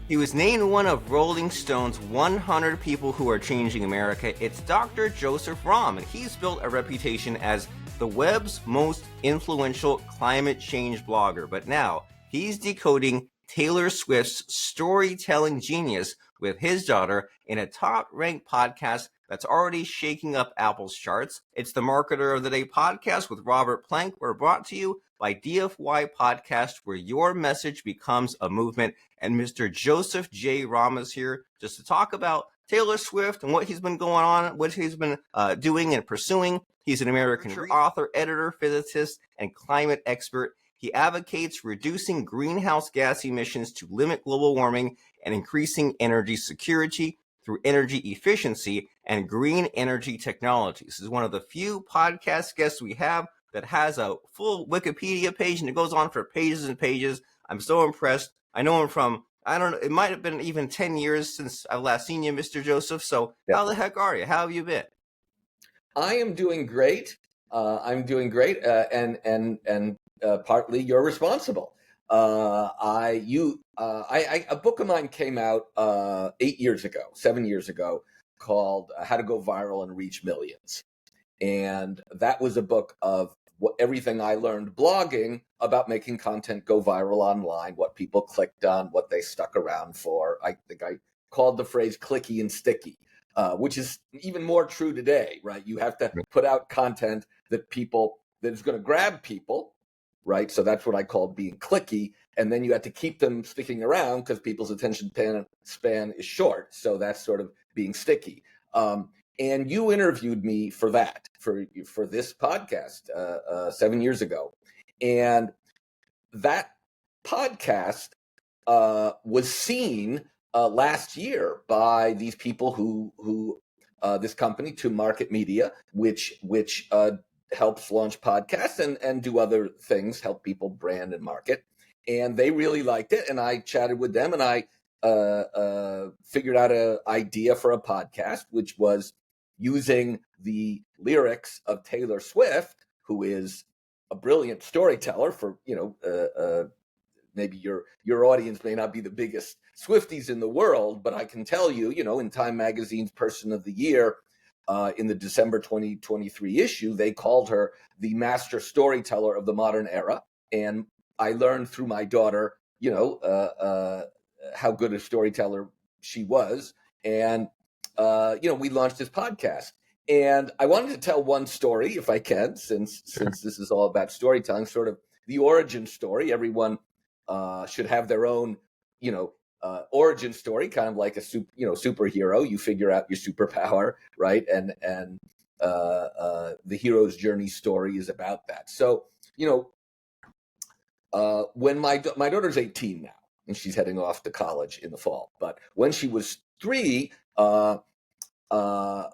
He was named one of Rolling Stone's 100 people who are changing America. It's Dr. Joseph Romm, and he's built a reputation as the web's most influential climate change blogger. But now he's decoding Taylor Swift's storytelling genius with his daughter in a top-ranked podcast that's already shaking up Apple's charts. It's the Marketer of the Day podcast with Robert Plank. We're brought to you by DFY Podcast, where your message becomes a movement. And Mr. Joseph J. Romm is here just to talk about Taylor Swift and what he's been going on, what he's been doing and pursuing. He's an American author, editor, physicist, and climate expert. He advocates reducing greenhouse gas emissions to limit global warming and increasing energy security through energy efficiency and green energy technologies. This is one of the few podcast guests we have that has a full Wikipedia page, and it goes on for pages and pages. I'm so impressed. I know him from, I don't know, it might have been even 10 years since I've last seen you, Mr. Joseph. So How the heck are you? How have you been? I am doing great. I'm doing great, and partly you're responsible. A book of mine came out 7 years ago, called How to Go Viral and Reach Millions. And that was a book of everything I learned blogging about making content go viral online, what people clicked on, what they stuck around for. I think I called the phrase clicky and sticky, which is even more true today, right? You have to put out content that is going to grab people, right? So that's what I call being clicky. And then you have to keep them sticking around because people's attention span is short. So that's sort of being sticky. And you interviewed me for that, for this podcast 7 years ago. And that podcast was seen last year by these people who this company, To Market Media, which helps launch podcasts and do other things, help people brand and market. And they really liked it. And I chatted with them, and I figured out an idea for a podcast, which was using the lyrics of Taylor Swift, who is a brilliant storyteller. For maybe your audience may not be the biggest Swifties in the world, but I can tell you, in Time Magazine's Person of the Year, in the December 2023 issue, they called her the master storyteller of the modern era. And I learned through my daughter, how good a storyteller she was. And we launched this podcast, and I wanted to tell one story, if I can, since this is all about storytelling, sort of the origin story. Everyone should have their own, origin story, kind of like a superhero. You figure out your superpower, right? And the hero's journey story is about that. So, when my daughter's 18 now, and she's heading off to college in the fall, but when she was 3,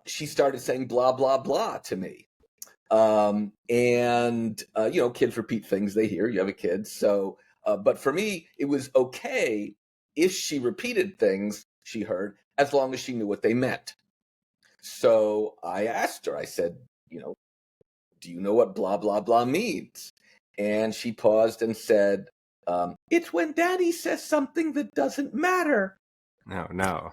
she started saying blah, blah, blah to me. Kids repeat things they hear. You have a kid. So, but for me, it was okay if she repeated things she heard, as long as she knew what they meant. So I asked her, I said, do you know what blah, blah, blah means? And she paused and said, it's when daddy says something that doesn't matter. No.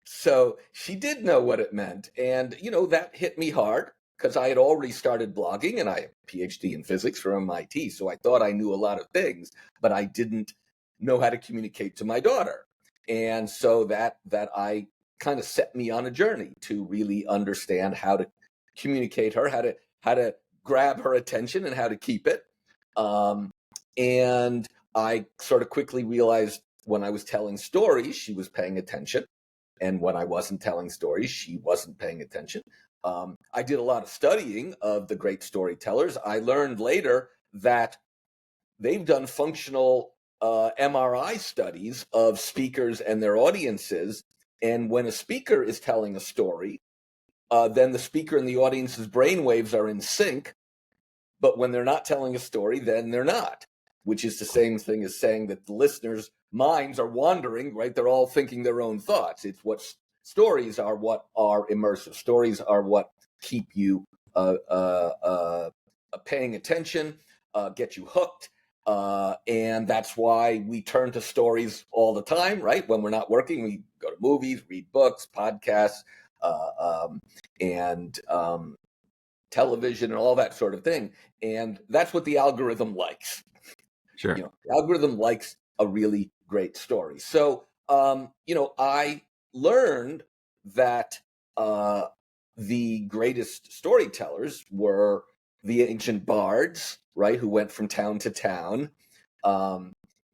So she did know what it meant. And, that hit me hard because I had already started blogging, and I have a PhD in physics from MIT. So I thought I knew a lot of things, but I didn't know how to communicate to my daughter. And so that I kind of set me on a journey to really understand how to communicate her, how to grab her attention and how to keep it. And I sort of quickly realized when I was telling stories, she was paying attention. And when I wasn't telling stories, she wasn't paying attention. I did a lot of studying of the great storytellers. I learned later that they've done functional MRI studies of speakers and their audiences. And when a speaker is telling a story, then the speaker and the audience's brainwaves are in sync. But when they're not telling a story, then they're not, which is the same thing as saying that the listeners' minds are wandering, right? They're all thinking their own thoughts. It's what stories are, what are immersive. Stories are what keep you paying attention, get you hooked. And that's why we turn to stories all the time, right? When we're not working, we go to movies, read books, podcasts, and television and all that sort of thing. And that's what the algorithm likes. Sure. The algorithm likes a really great story. So, I learned that the greatest storytellers were the ancient bards, right, who went from town to town,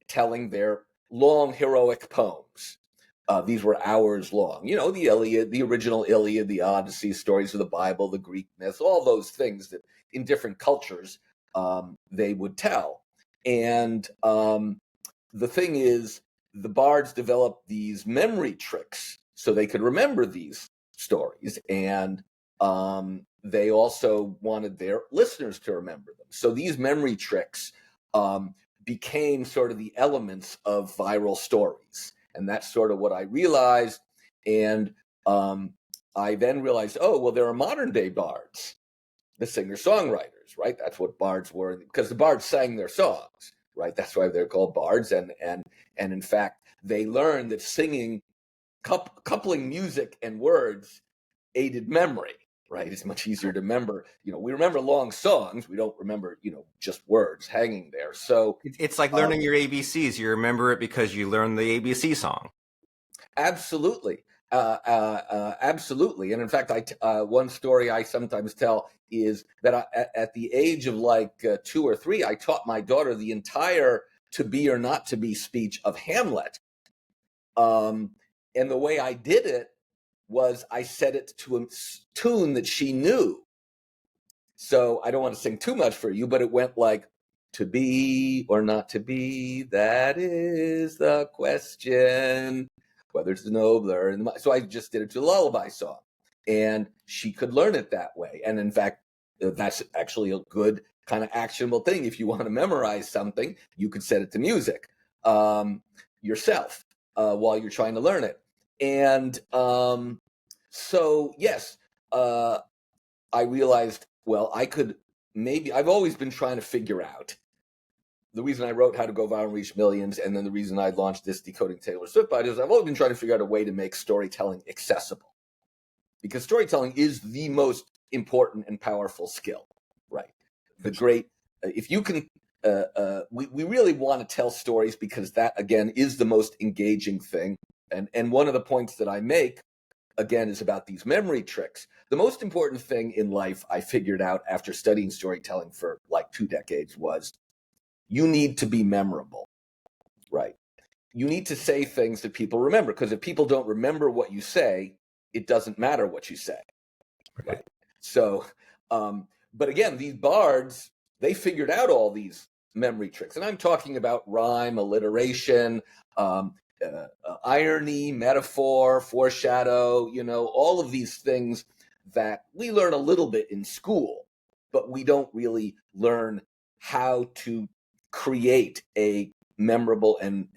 telling their long heroic poems. These were hours long. The Iliad, the original Iliad, the Odyssey, stories of the Bible, the Greek myths, all those things that in different cultures they would tell. And the thing is, the bards developed these memory tricks so they could remember these stories. And they also wanted their listeners to remember them. So these memory tricks became sort of the elements of viral stories. And that's sort of what I realized. And I then realized, oh, well, there are modern day bards, the singer-songwriters, right? That's what bards were, because the bards sang their songs, right? That's why they're called bards. And in fact, they learned that singing, coupling music and words aided memory, right? It's much easier to remember. We remember long songs. We don't remember, just words hanging there. So It's like learning your ABCs. You remember it because you learned the ABC song. Absolutely. Absolutely. And in fact, one story I sometimes tell is that at the age of like 2 or 3, I taught my daughter the entire to be or not to be speech of Hamlet. And the way I did it was I set it to a tune that she knew. So I don't want to sing too much for you, but it went like, to be or not to be, that is the question. Whether it's nobler. So I just did it to a lullaby song. And she could learn it that way. And in fact, that's actually a good kind of actionable thing. If you want to memorize something, you could set it to music yourself while you're trying to learn it. And so, yes, I realized, well, I've always been trying to figure out the reason I wrote How to Go Viral and Reach Millions, and then the reason I launched this Decoding Taylor Swift podcast, is I've always been trying to figure out a way to make storytelling accessible. Because storytelling is the most important and powerful skill, right? If you can, we really want to tell stories because that, again, is the most engaging thing. And one of the points that I make, again, is about these memory tricks. The most important thing in life, I figured out after studying storytelling for like 2 decades, was you need to be memorable, right? You need to say things that people remember, because if people don't remember what you say, it doesn't matter what you say, right? So, but again, these bards, they figured out all these memory tricks. And I'm talking about rhyme, alliteration, irony, metaphor, foreshadow, all of these things that we learn a little bit in school, but we don't really learn how to create a memorable and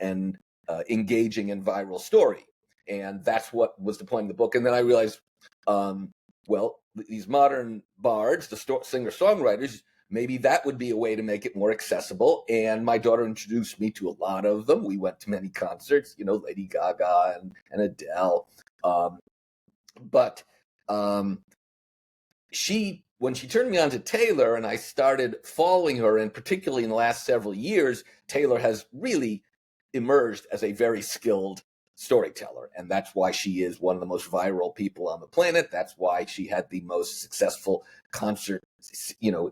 engaging and viral story. And that's what was the point of the book. And then I realized, well, these modern bards, the singer-songwriters, maybe that would be a way to make it more accessible. And my daughter introduced me to a lot of them. We went to many concerts, Lady Gaga and Adele. But when she turned me on to Taylor and I started following her, and particularly in the last several years, Taylor has really emerged as a very skilled storyteller. And that's why she is one of the most viral people on the planet. That's why she had the most successful concert,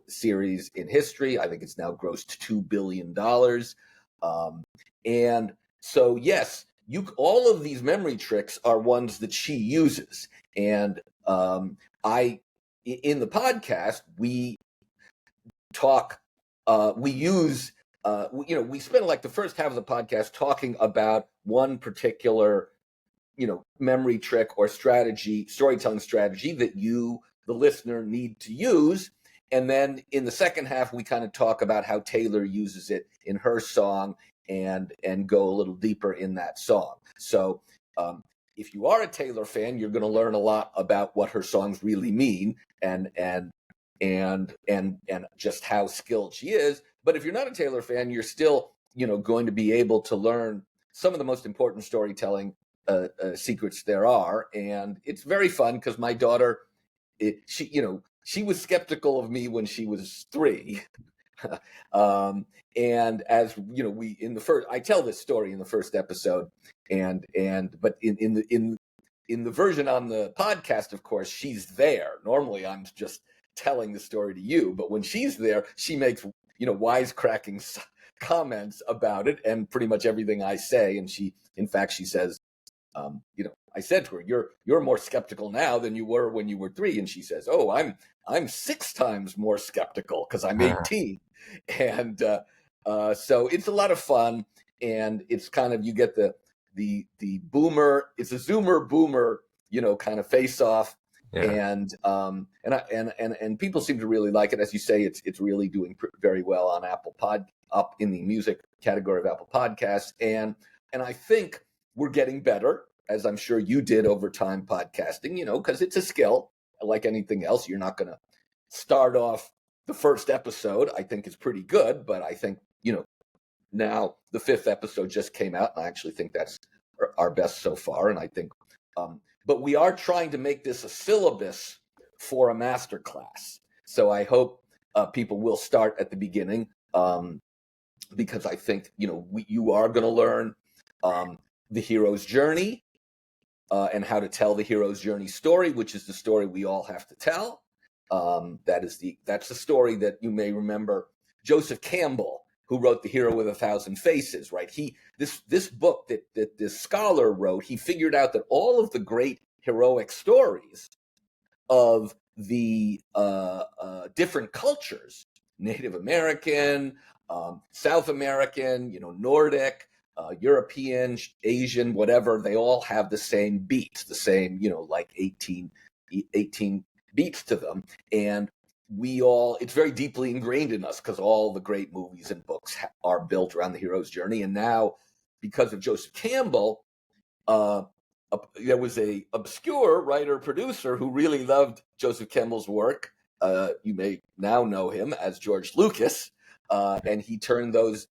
series in history. I think it's now grossed $2 billion. And so, yes, all of these memory tricks are ones that she uses. And in the podcast, we talk, we spend like the first half of the podcast talking about one particular, memory trick or strategy, storytelling strategy that you, the listener, need to use. And then in the second half, we kind of talk about how Taylor uses it in her song and go a little deeper in that song. So if you are a Taylor fan, you're going to learn a lot about what her songs really mean and and just how skilled she is. But if you're not a Taylor fan, you're still, going to be able to learn some of the most important storytelling secrets there are. And it's very fun because my daughter, she was skeptical of me when she was 3. And as we in the first, I tell this story in the first episode, but in the version on the podcast, of course, she's there. Normally, I'm just telling the story to you, but when she's there, she makes wisecracking comments about it and pretty much everything I say. And in fact, she says, I said to her, "You're more skeptical now than you were when you were 3." And she says, "Oh, I'm 6 times more skeptical because I'm 18." And so it's a lot of fun, and it's kind of, you get the boomer. It's a Zoomer boomer, kind of face off. Yeah. And people seem to really like it. As you say, it's really doing very well on up in the music category of Apple Podcasts, and I think we're getting better, as I'm sure you did over time podcasting, because it's a skill. Like anything else, you're not going to start off the first episode. I think it's pretty good, but I think, now the 5th episode just came out, and I actually think that's our best so far. And I think, but we are trying to make this a syllabus for a master class. So I hope people will start at the beginning, because I think, you are going to learn the hero's journey, and how to tell the hero's journey story, which is the story we all have to tell. That's the story that you may remember Joseph Campbell, who wrote The Hero with a Thousand Faces, right? This book that this scholar wrote, he figured out that all of the great heroic stories of the different cultures, Native American, South American, Nordic, European, Asian, whatever, they all have the same beats, the same, like 18 beats to them. And it's very deeply ingrained in us because all the great movies and books are built around the hero's journey. And now, because of Joseph Campbell, there was a obscure writer-producer who really loved Joseph Campbell's work. You may now know him as George Lucas, and he turned those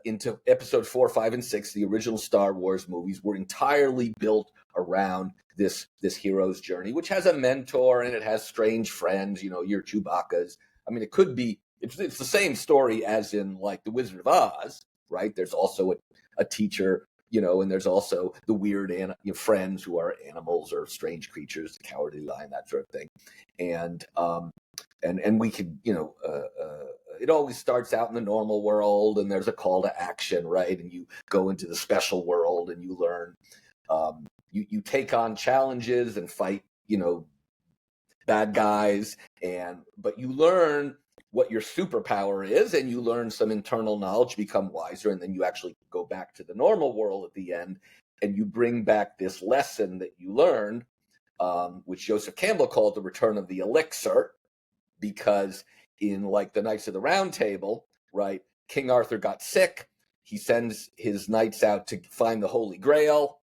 into episode 4, 5, and 6. The original Star Wars movies were entirely built around this hero's journey, which has a mentor and it has strange friends, your Chewbacca's. I mean, it's the same story as in like The Wizard of Oz, right? There's also a teacher, and there's also the weird friends who are animals or strange creatures, the Cowardly Lion, that sort of thing. And we could, it always starts out in the normal world and there's a call to action, right? And you go into the special world and you learn, you take on challenges and fight, bad guys, but you learn what your superpower is, and you learn some internal knowledge, become wiser, and then you actually go back to the normal world at the end, and you bring back this lesson that you learned, which Joseph Campbell called the return of the elixir, because in like the Knights of the Round Table, right, King Arthur got sick. He sends his knights out to find the Holy Grail,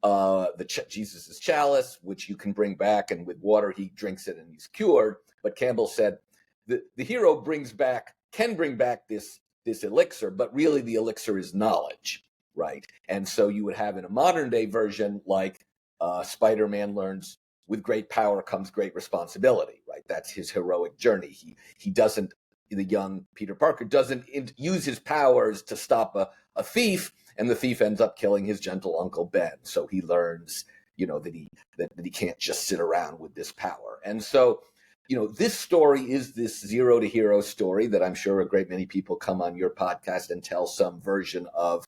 Jesus's chalice, which you can bring back, and with water he drinks it and he's cured. But Campbell said the hero can bring back this elixir, but really the elixir is knowledge, right? And so you would have in a modern day version, like Spider-Man learns, with great power comes great responsibility, right? That's his heroic journey. He doesn't, the young Peter Parker doesn't use his powers to stop a thief, and the thief ends up killing his gentle Uncle Ben. So he learns, that he can't just sit around with this power. And so, this story is this zero to hero story that I'm sure a great many people come on your podcast and tell some version of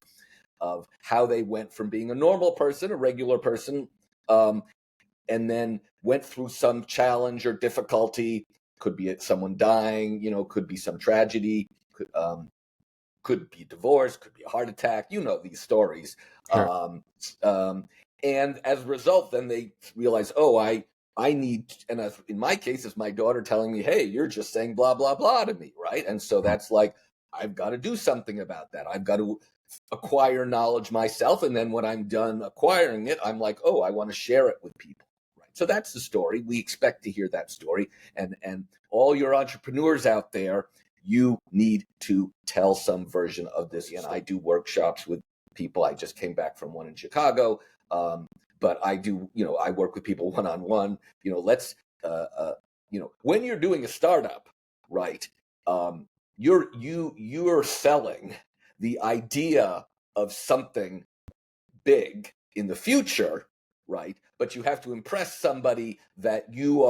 how they went from being a normal person, a regular person, and then went through some challenge or difficulty. Could be someone dying, could be some tragedy, could be divorce, could be a heart attack. These stories. Sure. And as a result, then they realize, I need, and in my case, it's my daughter telling me, hey, you're just saying blah, blah, blah to me, right? And so that's like, I've got to do something about that. I've got to acquire knowledge myself. And then when I'm done acquiring it, I'm like, I want to share it with people, right? So that's the story. We expect to hear that story. And all your entrepreneurs out there, you need to tell some version of this. And I do workshops with people. I just came back from one in Chicago. But I do, I work with people one-on-one. When you're doing a startup, right? You're selling the idea of something big in the future, right? But you have to impress somebody that you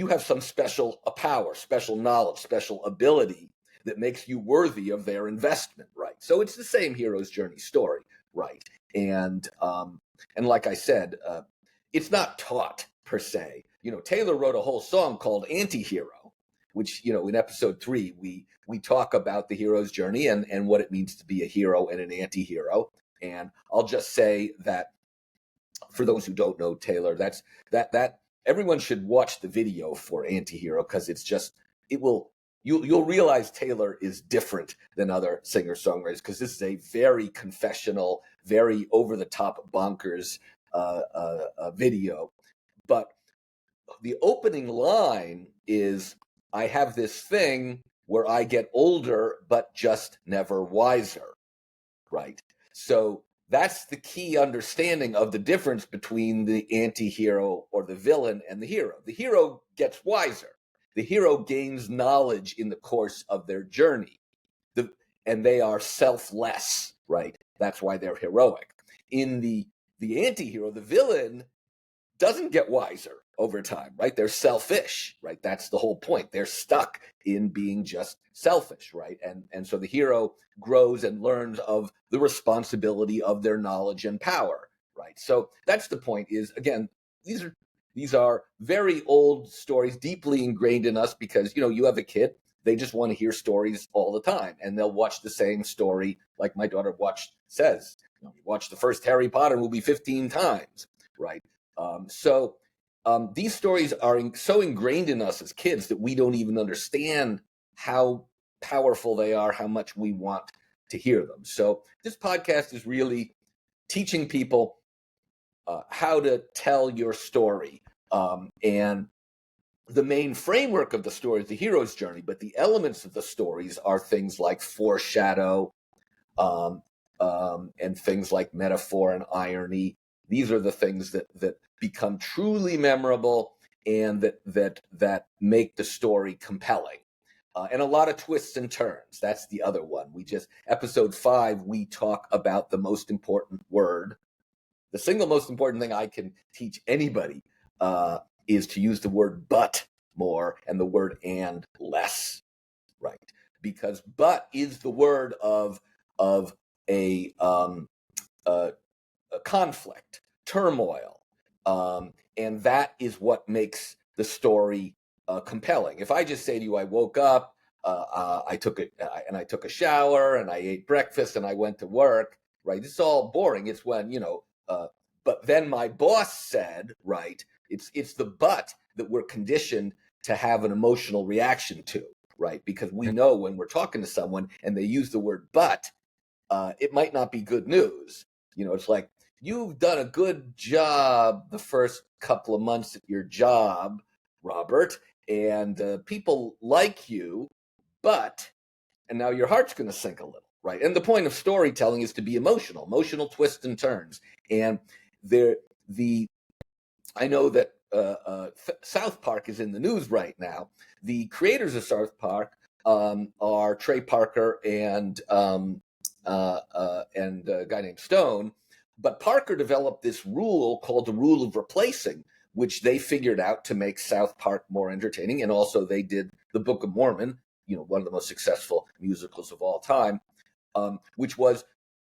have some special power, special knowledge, special ability that makes you worthy of their investment, right? So it's the same hero's journey story, right? And like I said, it's not taught per se. Taylor wrote a whole song called Anti-Hero, which, in episode 3, we talk about the hero's journey and what it means to be a hero and an anti-hero. And I'll just say that for those who don't know Taylor, that everyone should watch the video for Anti-Hero, because you'll realize Taylor is different than other singer-songwriters, because this is a very confessional, very over-the-top bonkers video. But the opening line is, I have this thing where I get older, but just never wiser, right? So that's the key understanding of the difference between the anti-hero or the villain and the hero. The hero gets wiser. The hero gains knowledge in the course of their journey. And they are selfless, right? That's why they're heroic. In the anti-hero, the villain doesn't get wiser over time, right? They're selfish, right? That's the whole point. They're stuck in being just selfish, right? And so the hero grows and learns of the responsibility of their knowledge and power, right? So that's the point. Is, again, these are very old stories, deeply ingrained in us, because you have a kid, they just want to hear stories all the time, and they'll watch the same story, like my daughter says, watch the first Harry Potter movie 15 times, right? These stories are so ingrained in us as kids that we don't even understand how powerful they are, how much we want to hear them. So this podcast is really teaching people how to tell your story. And the main framework of the story is the hero's journey, but the elements of the stories are things like foreshadow, and things like metaphor and irony. These are the things that become truly memorable and that make the story compelling. And a lot of twists and turns. That's the other one. Episode 5, we talk about the most important word. The single most important thing I can teach anybody is to use the word but more and the word and less, right? Because but is the word of a conflict, turmoil, and that is what makes the story compelling. If I just say to you, I woke up, I took a shower, and I ate breakfast, and I went to work, right? It's all boring. It's when but then my boss said, right? It's the but that we're conditioned to have an emotional reaction to, right? Because we know when we're talking to someone and they use the word but, it might not be good news. It's like, you've done a good job the first couple of months at your job, Robert, and people like you, and now your heart's going to sink a little, right? And the point of storytelling is to be emotional twists and turns. And I know that South Park is in the news right now. The creators of South Park are Trey Parker and a guy named Stone. But Parker developed this rule called the rule of replacing, which they figured out to make South Park more entertaining. And also they did the Book of Mormon, one of the most successful musicals of all time, which was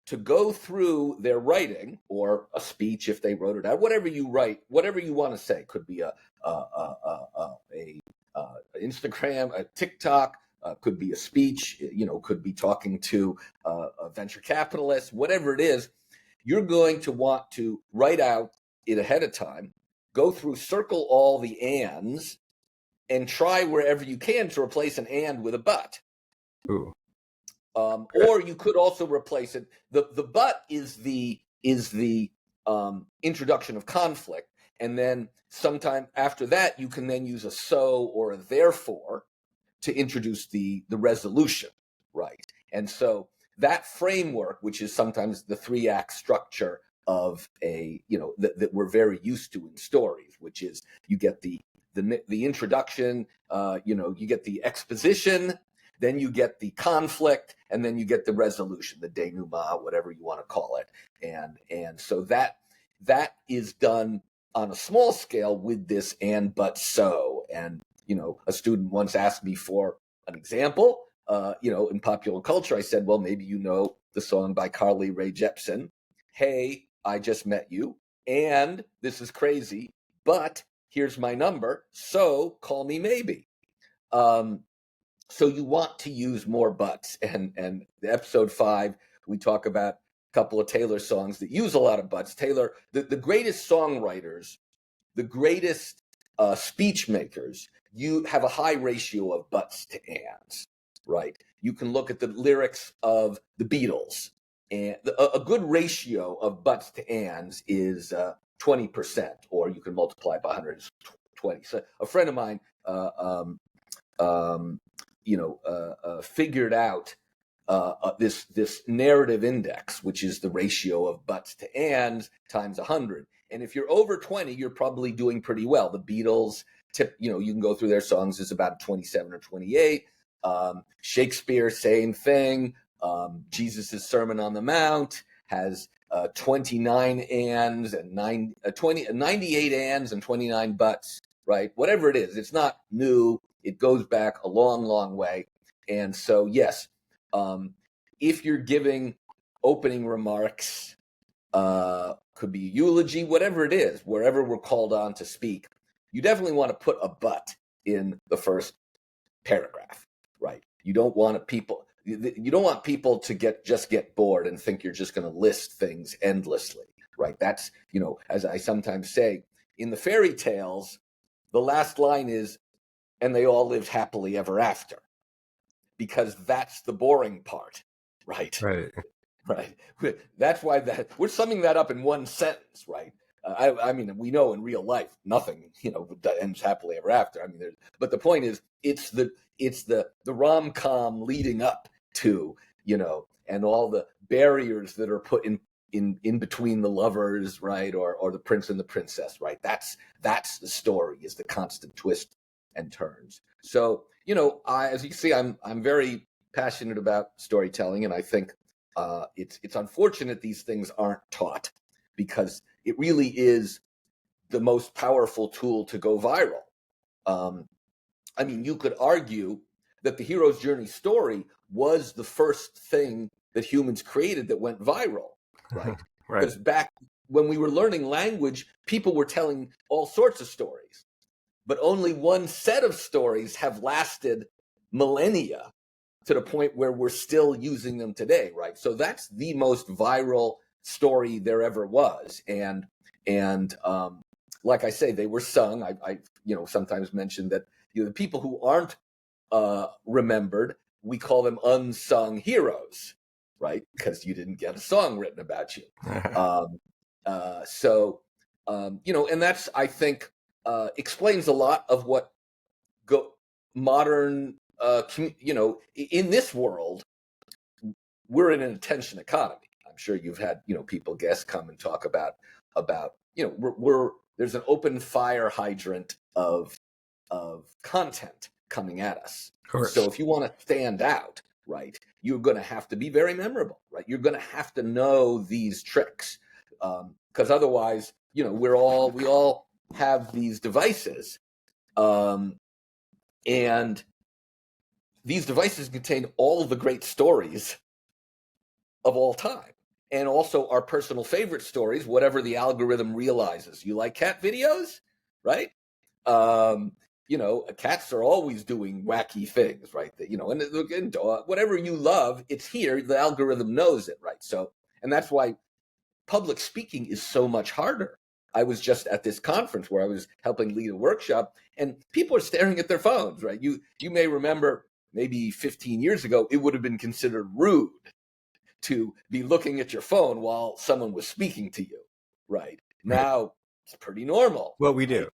to go through their writing, or a speech if they wrote it out, whatever you write, whatever you want to say. Could be a Instagram, a TikTok, could be a speech, could be talking to a venture capitalist, whatever it is. You're going to want to write out it ahead of time, go through, circle all the ands, and try wherever you can to replace an and with a but. Ooh. Or you could also replace it. The but is the introduction of conflict, And then sometime after that, you can then use a so or a therefore to introduce the resolution, right? And so that framework, which is sometimes the 3-act structure of a, that we're very used to in stories, which is you get the introduction, you get the exposition, then you get the conflict, and then you get the resolution, the denouement, whatever you want to call it. And so that is done on a small scale with this and but so. And a student once asked me for an example. In popular culture, I said, well, maybe the song by Carly Rae Jepsen, "Hey, I just met you, and this is crazy, but here's my number, so call me maybe." So you want to use more buts. And episode 5, we talk about a couple of Taylor songs that use a lot of buts. Taylor, the greatest songwriters, the greatest speech makers, you have a high ratio of buts to ands, right? You can look at the lyrics of the Beatles, and a good ratio of buts to ands is 20%, or you can multiply by 120. So a friend of mine figured out this narrative index, which is the ratio of buts to ands times 100. And if you're over 20, you're probably doing pretty well. The Beatles, you can go through their songs, is about 27 or 28. Shakespeare, same thing. Jesus' Sermon on the Mount has 29 ands and 98 ands and 29 buts, right? Whatever it is, it's not new. It goes back a long, long way. And so, yes, if you're giving opening remarks, could be a eulogy, whatever it is, wherever we're called on to speak, you definitely want to put a but in the first paragraph, right? You don't want people to get bored and think you're just going to list things endlessly, right? That's, as I sometimes say, in the fairy tales, the last line is, "and they all lived happily ever after," because that's the boring part, right? Right. Right. That's why we're summing that up in one sentence, right? I mean, we know in real life nothing, ends happily ever after. I mean, but the point is, it's the rom-com leading up to, and all the barriers that are put in between the lovers, right, or the prince and the princess, right? That's the story, is the constant twist and turns. So, as you can see, I'm very passionate about storytelling, and I think it's unfortunate these things aren't taught, because it really is the most powerful tool to go viral. I mean, you could argue that the hero's journey story was the first thing that humans created that went viral, right? Right. Because back when we were learning language, people were telling all sorts of stories, but only one set of stories have lasted millennia, to the point where we're still using them today, right? So that's the most viral story there ever was. And like I say, they were sung. I sometimes mention that the people who aren't remembered, we call them unsung heroes, right? Because you didn't get a song written about you. And that's, I think, explains a lot of what modern in this world, we're in an attention economy. I'm sure you've had, guests come and talk about, there's an open fire hydrant of content coming at us. So if you want to stand out, right, you're going to have to be very memorable, right? You're going to have to know these tricks, because otherwise, we all have these devices, and these devices contain all the great stories of all time, and also our personal favorite stories, whatever the algorithm realizes. You like cat videos, right? Cats are always doing wacky things, right? And whatever you love, it's here. The algorithm knows it, right? So, and that's why public speaking is so much harder. I was just at this conference where I was helping lead a workshop, and people are staring at their phones, right? You may remember, maybe 15 years ago, it would have been considered rude to be looking at your phone while someone was speaking to you, right? Now, It's pretty normal. What we right? do.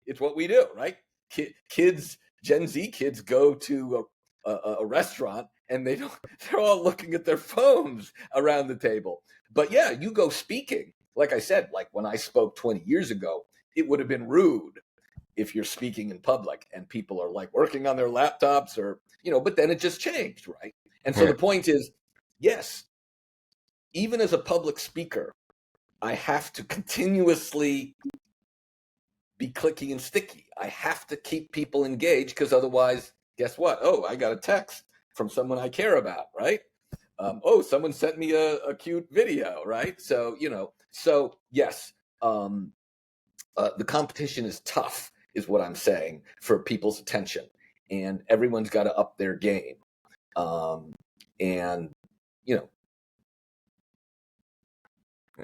It's what we do, right? Kids, Gen Z kids go to a restaurant and they're all looking at their phones around the table. But yeah, you go speaking. Like I said, like when I spoke 20 years ago, it would have been rude if you're speaking in public and people are like working on their laptops or, but then it just changed, right? And so Yeah. the point is, yes, even as a public speaker, I have to continuously be clicky and sticky. I have to keep people engaged because otherwise, guess what? Oh, I got a text from someone I care about, right? Someone sent me a cute video, right? So, so yes, the competition is tough, is what I'm saying, for people's attention. And everyone's got to up their game. And, you know,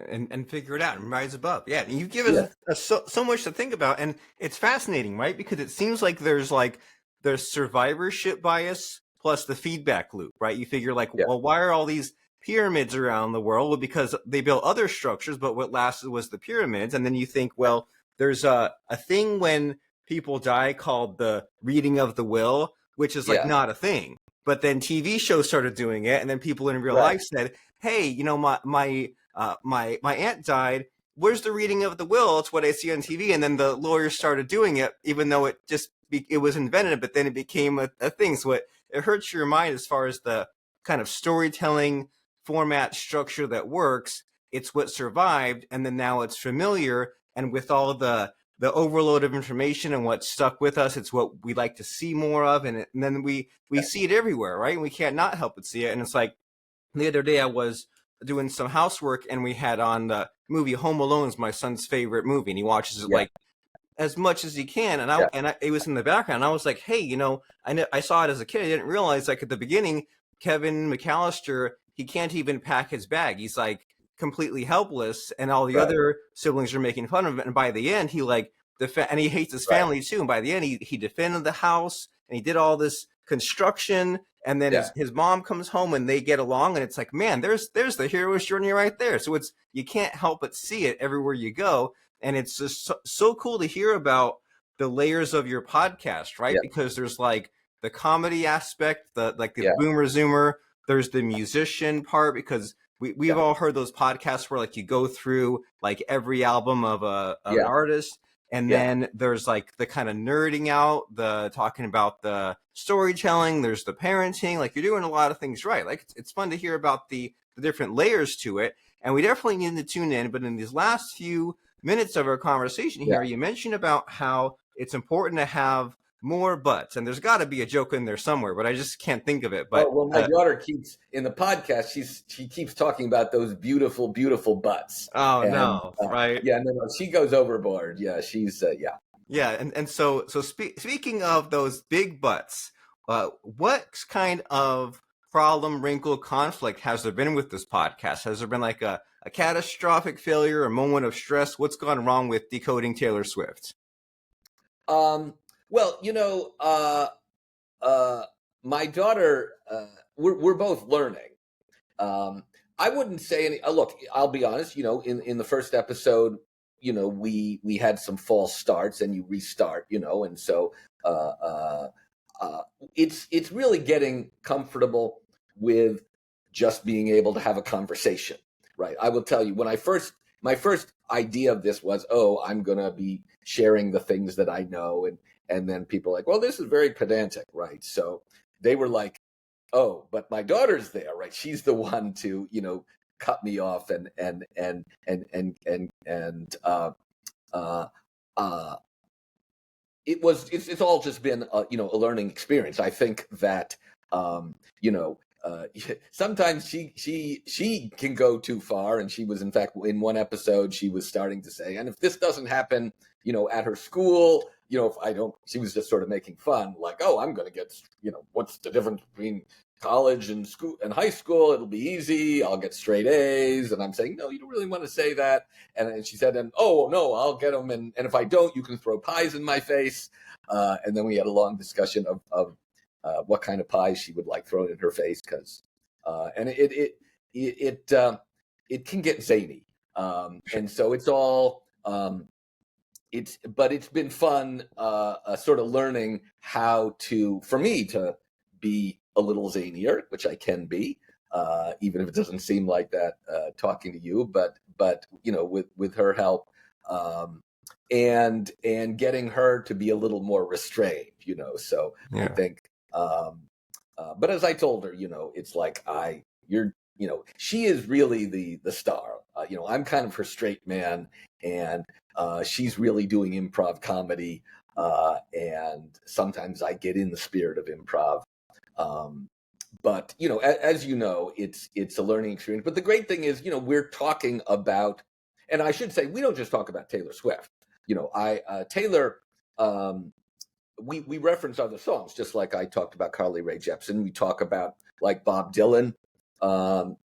and figure it out and rise above. Yeah, and you give yeah, us so much to think about, and it's fascinating, right? Because it seems like there's survivorship bias plus the feedback loop, right? You figure like, yeah, well, why are all these pyramids around the world? Well, because they built other structures, but what lasted was the pyramids. And then you think, well, there's a thing when people die called the reading of the will, which is like yeah, not a thing. But then TV shows started doing it, and then people in real right, life said, "Hey, my aunt died. Where's the reading of the will? It's what I see on TV." And then the lawyers started doing it, even though it was invented, but then it became a thing. So it hurts your mind as far as the kind of storytelling format structure that works. It's what survived, and then now it's familiar. And with all the overload of information and what's stuck with us, it's what we like to see more of, and then we yeah, see it everywhere, right? And we can't not help but see it. And it's like the other day I was doing some housework and we had on the movie Home Alone is my son's favorite movie, and he watches it yeah, like as much as he can. And yeah, it was in the background. I was like, hey, I saw it as a kid. I didn't realize like at the beginning, Kevin McAllister, he can't even pack his bag. He's like completely helpless, and all the right, other siblings are making fun of him. And by the end, he like and he hates his right, family too. And by the end, he defended the house and he did all this construction. And then yeah, his mom comes home and they get along, and it's like, man, there's the hero's journey right there. So you can't help but see it everywhere you go. And it's just so cool to hear about the layers of your podcast, right? yeah, Because there's like the comedy aspect, the yeah, boomer zoomer. There's the musician part, because we've yeah, all heard those podcasts where like you go through like every album of an yeah, artist. And yeah, then there's like the kind of nerding out, the talking about the storytelling. There's the parenting. Like you're doing a lot of things right. Like it's fun to hear about the different layers to it. And we definitely need to tune in. But in these last few minutes of our conversation yeah. here, you mentioned about how it's important to have more butts. And there's got to be a joke in there somewhere, but I just can't think of it. But Well, my daughter keeps in the podcast. She keeps talking about those beautiful, beautiful butts, oh and no, right? yeah, no, she goes overboard. Yeah, she's yeah. Yeah, and so speaking of those big butts, what kind of problem, wrinkle, conflict has there been with this podcast? Has there been like a catastrophic failure, a moment of stress? What's gone wrong with Decoding Taylor Swift? Um, well, uh, my daughter, we're both learning. Um, I wouldn't say any. Look, I'll be honest. In the first episode, we had some false starts, and you restart. And so uh, uh, uh, it's really getting comfortable with just being able to have a conversation, right? I will tell you, my first idea of this was, oh, I'm gonna be sharing the things that I know, and then people are like, well, this is very pedantic, right? So they were like, oh, but my daughter's there, right? She's the one to, cut me off and uh, uh, it's all just been a learning experience. I think that um, you know sometimes she can go too far, and she was, in fact, in one episode she was starting to say, and if this doesn't happen at her school, if I don't, she was just sort of making fun, like, oh, I'm going to get, what's the difference between college and school and high school? It'll be easy, I'll get straight A's. And I'm saying, no, you don't really want to say that. And she said, and oh no, I'll get them, and if I don't, you can throw pies in my face. And then we had a long discussion of what kind of pies she would like thrown in her face, because and it can get zany, and so it's all it's been fun, sort of learning how for me to be a little zanier, which I can be, even if it doesn't seem like that talking to you. But with her help, um, and getting her to be a little more restrained. So I Yeah. think. But as I told her, it's like she is really the star. I'm kind of her straight man, and she's really doing improv comedy. And sometimes I get in the spirit of improv. Um, but as you know, it's a learning experience. But the great thing is, we're talking about, and I should say, we don't just talk about Taylor Swift. Taylor. We reference other songs, just like I talked about Carly Rae Jepsen. We talk about like Bob Dylan. Um,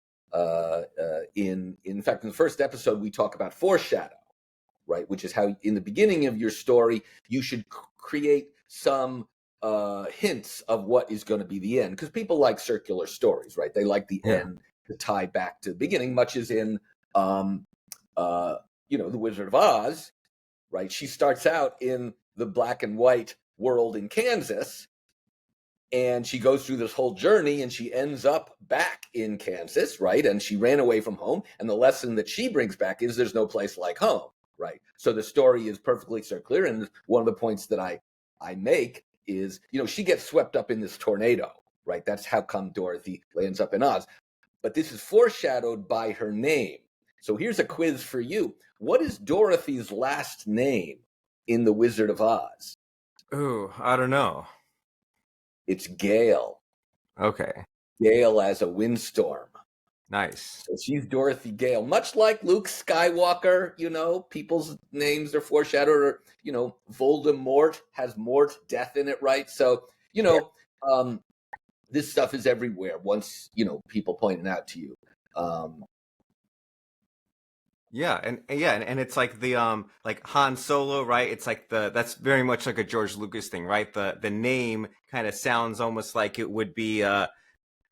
in fact, in the first episode, we talk about foreshadow, right? Which is how in the beginning of your story you should create some hints of what is going to be the end, because people like circular stories, right? They like the Yeah. end to tie back to the beginning, much as in um, The Wizard of Oz, right? She starts out in the black and white world in Kansas, and she goes through this whole journey and she ends up back in Kansas, right? And she ran away from home. And the lesson that she brings back is there's no place like home, right? So the story is perfectly circular. And one of the points that I make is, she gets swept up in this tornado, right? That's how come Dorothy lands up in Oz. But this is foreshadowed by her name. So here's a quiz for you. What is Dorothy's last name in The Wizard of Oz? Ooh, I don't know. It's Gale. Okay. Gale as a windstorm. Nice. So she's Dorothy Gale, much like Luke Skywalker. People's names are foreshadowed. Or Voldemort has Mort, death in it, right? So this stuff is everywhere. Once people point it out to you. Yeah, and it's like the like Han Solo, right? It's like that's very much like a George Lucas thing, right? The name kind of sounds almost like it would be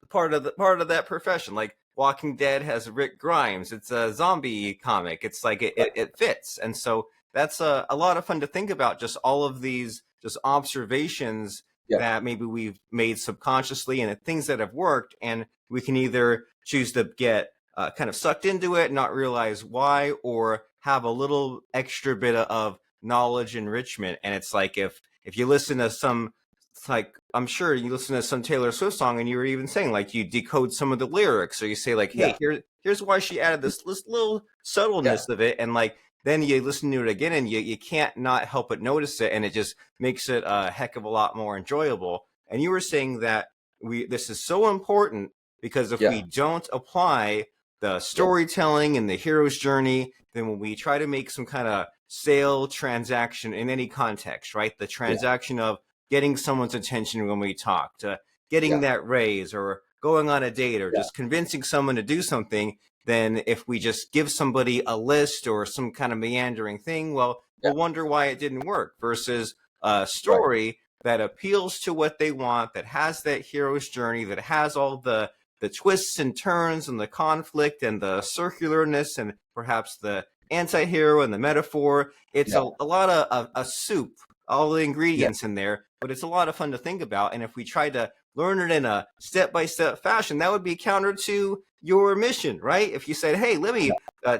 part of that profession. Like Walking Dead has Rick Grimes. It's a zombie comic. It's like it fits. And so that's a lot of fun to think about, just all of these just observations Yeah, that maybe we've made subconsciously and things that have worked, and we can either choose to get kind of sucked into it, not realize why, or have a little extra bit of knowledge enrichment. And it's like if you listen to some, it's like I'm sure you listen to some Taylor Swift song and you were even saying like you decode some of the lyrics, or you say like, hey, yeah, here's why she added this little yeah, subtleness of it, and like then you listen to it again and you can't not help but notice it, and it just makes it a heck of a lot more enjoyable. And you were saying that this is so important because if we yeah, don't apply the yeah, storytelling and the hero's journey, then when we try to make some kind of sale transaction in any context, right? The yeah, transaction of getting someone's attention when we talk, to getting yeah, that raise, or going on a date, or yeah, just convincing someone to do something, then if we just give somebody a list or some kind of meandering thing, well, yeah, we'll wonder why it didn't work, versus a right, story that appeals to what they want, that has that hero's journey, that has all the twists and turns and the conflict and the circularness and perhaps the anti-hero and the metaphor. It's yeah, a lot of a soup, all the yeah, ingredients in there, but it's a lot of fun to think about. And if we tried to learn it in a step-by-step fashion, that would be counter to your mission, right? If you said, hey, let me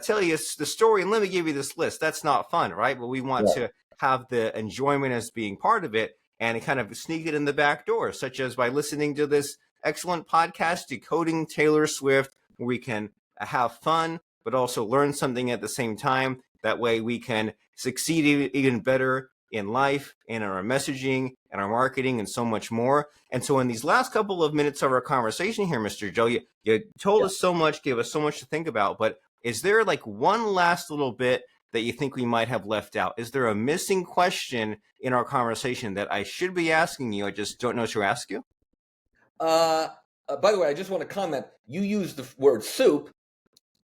tell you the story and let me give you this list, that's not fun, right? But we want yeah, to have the enjoyment as being part of it and kind of sneak it in the back door, such as by listening to this excellent podcast, Decoding Taylor Swift, where we can have fun, but also learn something at the same time. That way we can succeed even better in life, in our messaging, and our marketing, and so much more. And so in these last couple of minutes of our conversation here, Mr. Joe, you told yeah. us so much, gave us so much to think about, but is there like one last little bit that you think we might have left out? Is there a missing question in our conversation that I should be asking you? I just don't know to ask you. Uh, by the way, I just want to comment. You used the word soup.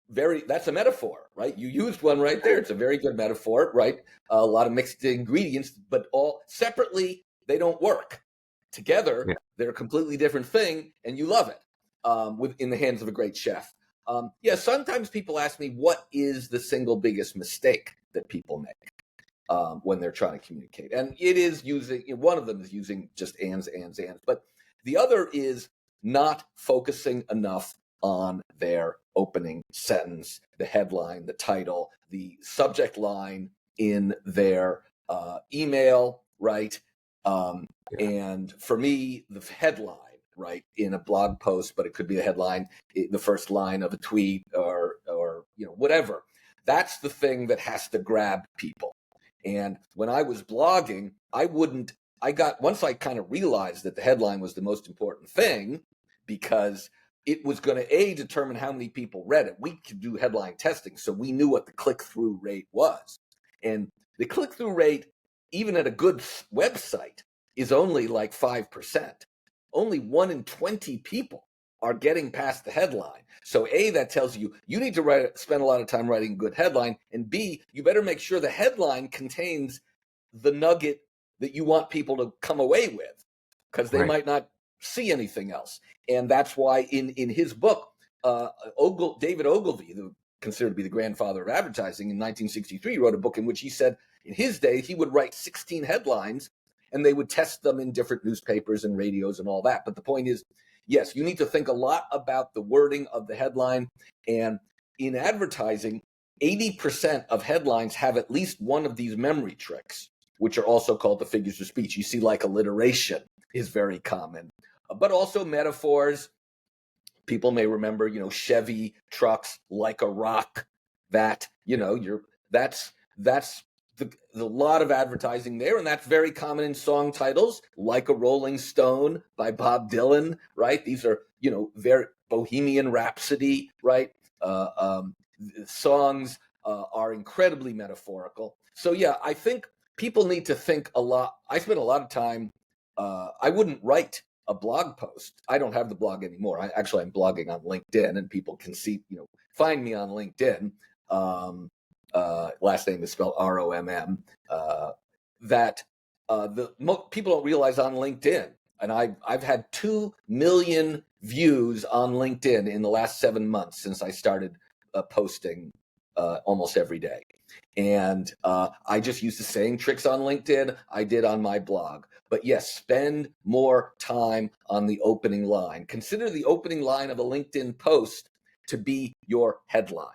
That's a metaphor, right? You used one right there. It's a very good metaphor, right? A lot of mixed ingredients, but all separately they don't work. Together, Yeah. they're a completely different thing, and you love it. In the hands of a great chef. Yeah, sometimes people ask me, what is the single biggest mistake that people make? when they're trying to communicate. And it is using, one of them is using just ands, but the other is not focusing enough on their opening sentence, the headline, the title, the subject line in their email, right? And for me, the headline, right, in a blog post, but it could be a headline, the first line of a tweet, or whatever. That's the thing that has to grab people. And when I was blogging, once I kind of realized that the headline was the most important thing, because it was going to determine how many people read it. We could do headline testing, so we knew what the click-through rate was. And the click-through rate, even at a good website, is only like 5%. Only 1 in 20 people are getting past the headline. So A, that tells you need to spend a lot of time writing a good headline, and B, you better make sure the headline contains the nugget that you want people to come away with, because they might not see anything else. And that's why in his book, David Ogilvy, considered to be the grandfather of advertising, in 1963 wrote a book in which he said in his day he would write 16 headlines and they would test them in different newspapers and radios and all that. But the point is, yes, you need to think a lot about the wording of the headline. And in advertising, 80% of headlines have at least one of these memory tricks, which are also called the figures of speech. You see, like, alliteration is very common, but also metaphors. People may remember, Chevy trucks like a rock. That, that's the lot of advertising there, and that's very common in song titles, like a Rolling Stone by Bob Dylan, right? These are, very Bohemian Rhapsody, right? Songs are incredibly metaphorical. So yeah, I think people need to think a lot. I spend a lot of time. I wouldn't write a blog post. I don't have the blog anymore. I'm blogging on LinkedIn, and people can find me on LinkedIn. Last name is spelled Romm. People don't realize on LinkedIn, and I've had 2 million views on LinkedIn in the last 7 months since I started posting almost every day. And I just use the same tricks on LinkedIn I did on my blog. But yes, spend more time on the opening line. Consider the opening line of a LinkedIn post to be your headline.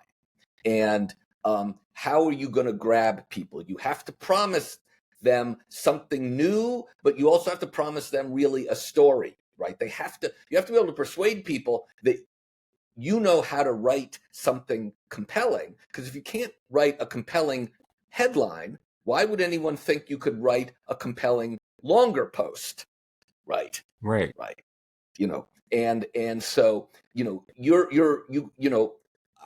And how are you going to grab people? You have to promise them something new, but you also have to promise them really a story, right? You have to be able to persuade people that you know how to write something compelling. Because if you can't write a compelling headline, why would anyone think you could write a compelling longer post? Right. And so,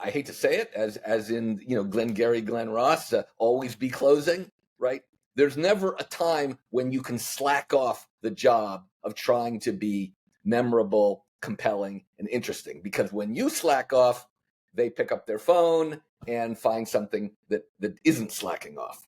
I hate to say it, as in, Glengarry Glen Ross, always be closing, right? There's never a time when you can slack off the job of trying to be memorable, compelling, and interesting, because when you slack off, they pick up their phone and find something that isn't slacking off.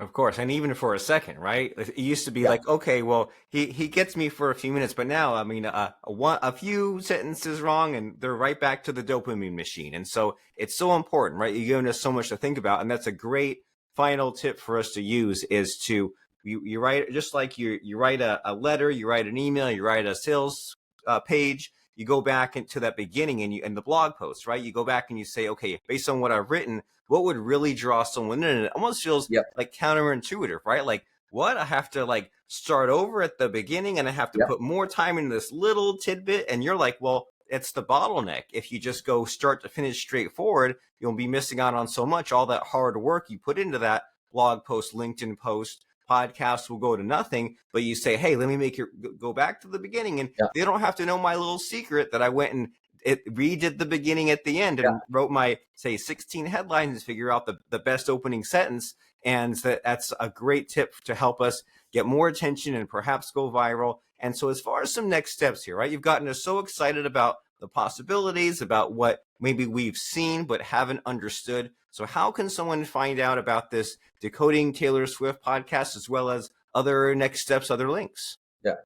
Of course, and even for a second, right? It used to be like, okay, well, he gets me for a few minutes, but now, I mean, a few sentences wrong, and they're right back to the dopamine machine. And so it's so important, right? You're giving us so much to think about, and that's a great final tip for us to use, is to you write, just like you write a letter, you write an email, you write a sales page. You go back into that beginning and the blog post, right? You go back and you say, okay, based on what I've written, what would really draw someone in? And it almost feels like counterintuitive, right? Like, what? I have to like start over at the beginning, and I have to put more time into this little tidbit. And you're like, well, it's the bottleneck. If you just go start to finish straightforward, you'll be missing out on so much. All that hard work you put into that blog post, LinkedIn post, podcast will go to nothing. But you say, hey, let me make it go back to the beginning, and they don't have to know my little secret that I went and redid the beginning at the end and wrote my, say, 16 headlines to figure out the best opening sentence. And that's a great tip to help us get more attention and perhaps go viral. And so as far as some next steps here, right, you've gotten us so excited about the possibilities, about what maybe we've seen but haven't understood. So how can someone find out about this Decoding Taylor Swift podcast, as well as other next steps, other links? Yeah.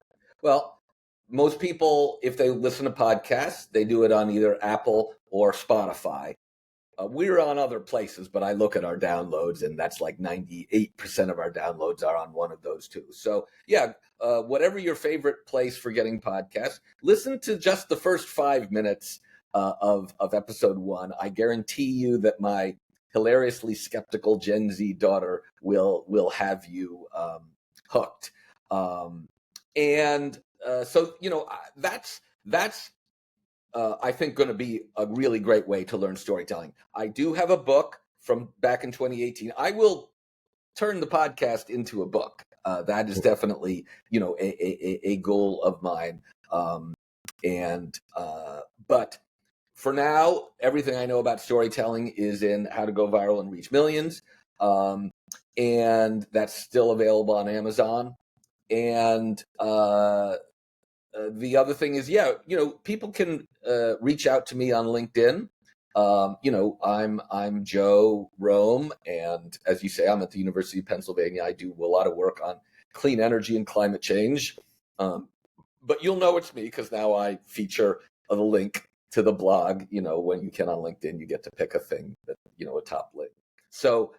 Well, most people, if they listen to podcasts, they do it on either Apple or Spotify. we're on other places, but I look at our downloads, and that's like 98% of our downloads are on one of those two. So yeah, whatever your favorite place for getting podcasts, listen to just the first 5 minutes of episode 1. I guarantee you that my hilariously skeptical Gen Z daughter will have you hooked. So that's I think going to be a really great way to learn storytelling. I do have a book from back in 2018. I will turn the podcast into a book. That is definitely, a goal of mine. But for now, everything I know about storytelling is in How to Go Viral and Reach Millions. And that's still available on Amazon. And the other thing is, people can reach out to me on LinkedIn. I'm Joe Romm, and as you say, I'm at the University of Pennsylvania. I do a lot of work on clean energy and climate change. But you'll know it's me because now I feature the link to the blog. When you can on LinkedIn, you get to pick a thing that, a top link. So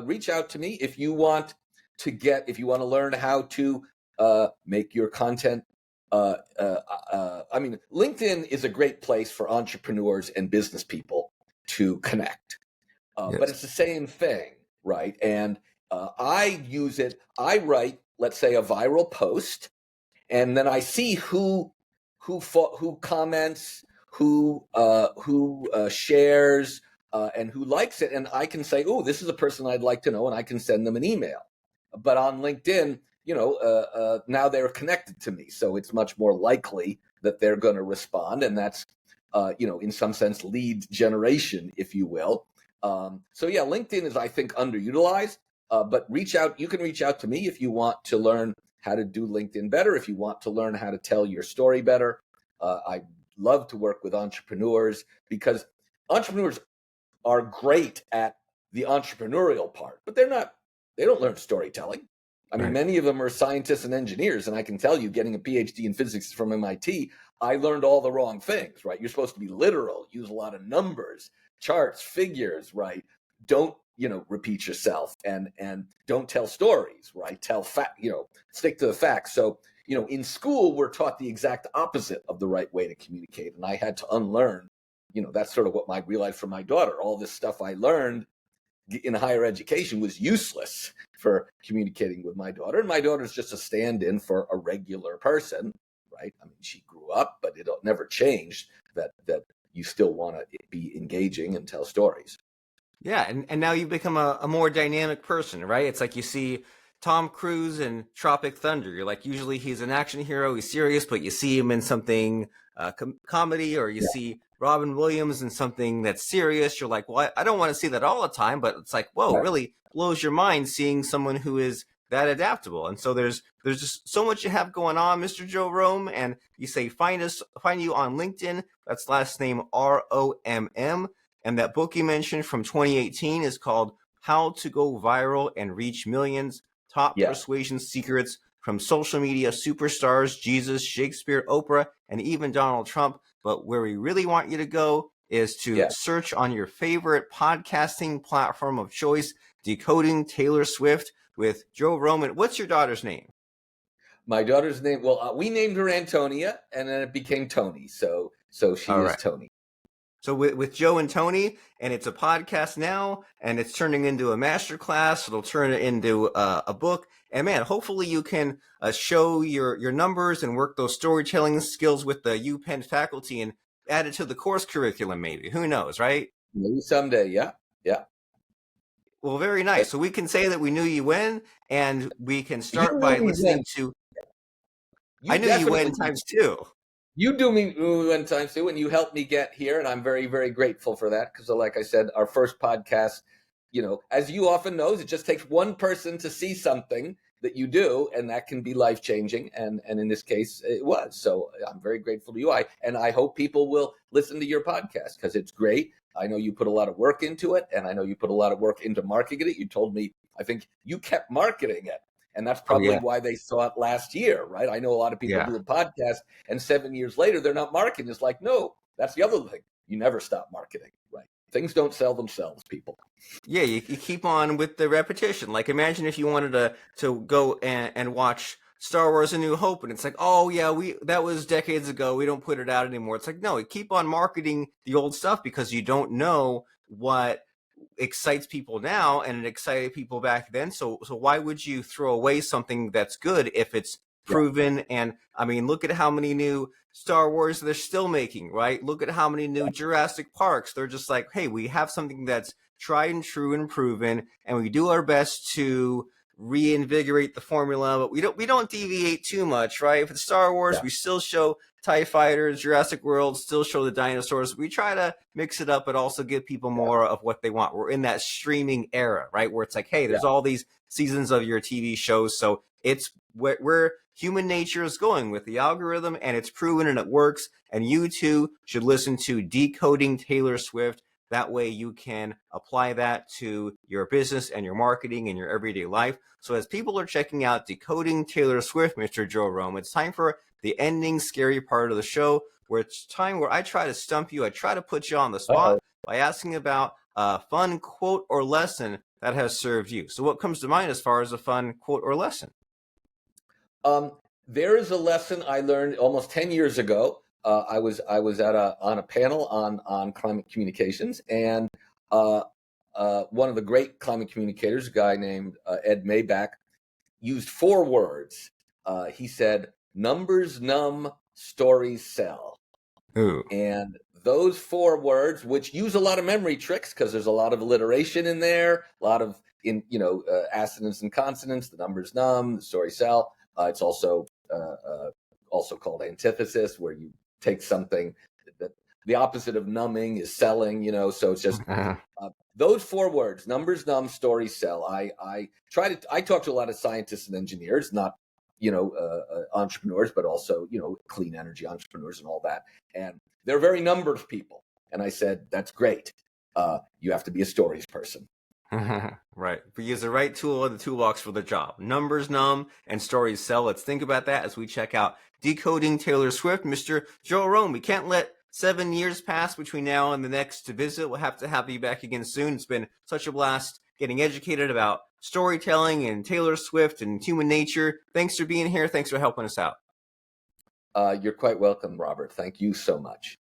reach out to me if you want to learn how to make your content. LinkedIn is a great place for entrepreneurs and business people to connect, Yes. but it's the same thing, right? And I use it. I write, let's say, a viral post, and then I see who comments, who shares, and who likes it, and I can say, "Oh, this is a person I'd like to know," and I can send them an email. But on LinkedIn, now they're connected to me, so it's much more likely that they're going to respond, and that's, in some sense, lead generation, if you will. LinkedIn is, I think, underutilized. But you can reach out to me if you want to learn how to do LinkedIn better, if you want to learn how to tell your story better. I love to work with entrepreneurs because entrepreneurs are great at the entrepreneurial part, but they don't learn storytelling. I mean, Right. Many of them are scientists and engineers, and I can tell you, getting a PhD in physics from MIT, I learned all the wrong things, right? You're supposed to be literal, use a lot of numbers, charts, figures, right? Don't, repeat yourself, and don't tell stories, right? Stick to the facts. So, in school, we're taught the exact opposite of the right way to communicate, and I had to unlearn. That's sort of what I realized from my daughter. All this stuff I learned in higher education was useless for communicating with my daughter. And my daughter's just a stand-in for a regular person, right? I mean, she grew up, but it never changed that you still want to be engaging and tell stories. Yeah, and now you've become a more dynamic person, right? It's like you see Tom Cruise in Tropic Thunder. You're like, usually he's an action hero, he's serious, but you see him in something comedy, or you see Robin Williams in something that's serious. You're like, well, I don't want to see that all the time, but it's like, whoa, really blows your mind seeing someone who is that adaptable. And so there's just so much you have going on, Mr. Joe Romm. And you say find you on LinkedIn. That's last name Romm. And that book you mentioned from 2018 is called How to Go Viral and Reach Millions: Top Persuasion Secrets from Social Media Superstars, Jesus, Shakespeare, Oprah, and even Donald Trump. But where we really want you to go is to search on your favorite podcasting platform of choice, Decoding Taylor Swift with Joe Romm. What's your daughter's name? My daughter's name, we named her Antonia, and then it became Tony. So she is Tony. So with Joe and Tony, and it's a podcast now, and it's turning into a master class. It'll turn it into a book. And man, hopefully you can show your numbers and work those storytelling skills with the UPenn faculty and add it to the course curriculum maybe. Who knows, right? Maybe someday, yeah. Well, very nice. So we can say that we knew you when, and we can start by listening to... I knew you when times two. You do me one time too, and you helped me get here, and I'm very, very grateful for that. Because, like I said, our first podcast, as you often know, it just takes one person to see something that you do, and that can be life changing. And in this case, it was. So I'm very grateful to you. I hope people will listen to your podcast because it's great. I know you put a lot of work into it, and I know you put a lot of work into marketing it. You told me, I think you kept marketing it. And that's probably why they saw it last year, right? I know a lot of people do a podcast, and 7 years later, they're not marketing. It's like, no, that's the other thing. You never stop marketing, right? things don't sell themselves, people. Yeah, you keep on with the repetition. Like, imagine if you wanted to go and watch Star Wars: A New Hope, and it's like, oh yeah, that was decades ago. We don't put it out anymore. It's like, no, you keep on marketing the old stuff because you don't know what excites people now and it excited people back then. So why would you throw away something that's good if it's Yeah. proven? And I mean, look at how many new Star Wars they're still making, right? Look at how many new Jurassic Parks. They're just like, hey, we have something that's tried and true and proven, and we do our best to reinvigorate the formula, but we don't deviate too much, right? If it's Star Wars, Yeah. we still show TIE fighters, Jurassic World, still show the dinosaurs. We try to mix it up, but also give people more of what they want. We're in that streaming era, right? Where it's like, hey, there's all these seasons of your TV shows. So it's where human nature is going with the algorithm, and it's proven and it works. And you too should listen to Decoding Taylor Swift. That way you can apply that to your business and your marketing and your everyday life. So as people are checking out Decoding Taylor Swift, Mr. Joe Romm, it's time for the ending scary part of the show, where it's time where I try to stump you. I try to put you on the spot by asking about a fun quote or lesson that has served you. So what comes to mind as far as a fun quote or lesson? There is a lesson I learned almost 10 years ago. I was on a panel on climate communications, and one of the great climate communicators, a guy named Ed Maybach, used 4 words. He said, "Numbers numb, stories sell." Ooh. And those 4 words, which use a lot of memory tricks because there's a lot of alliteration in there, a lot of assonance and consonants. The numbers numb, the story sell. It's also called antithesis, where you take something that the opposite of numbing is selling. So it's just those 4 words: numbers numb, stories sell. I talk to a lot of scientists and engineers, not entrepreneurs, but also clean energy entrepreneurs and all that. And they're very numbers people. And I said, that's great. You have to be a stories person. Right. We use the right tool in the toolbox for the job. Numbers numb and stories sell. Let's think about that as we check out Decoding Taylor Swift. Mr. Joe Romm, we can't let 7 years pass between now and the next visit. We'll have to have you back again soon. It's been such a blast getting educated about storytelling and Taylor Swift and human nature. Thanks for being here. Thanks for helping us out. You're quite welcome, Robert. Thank you so much.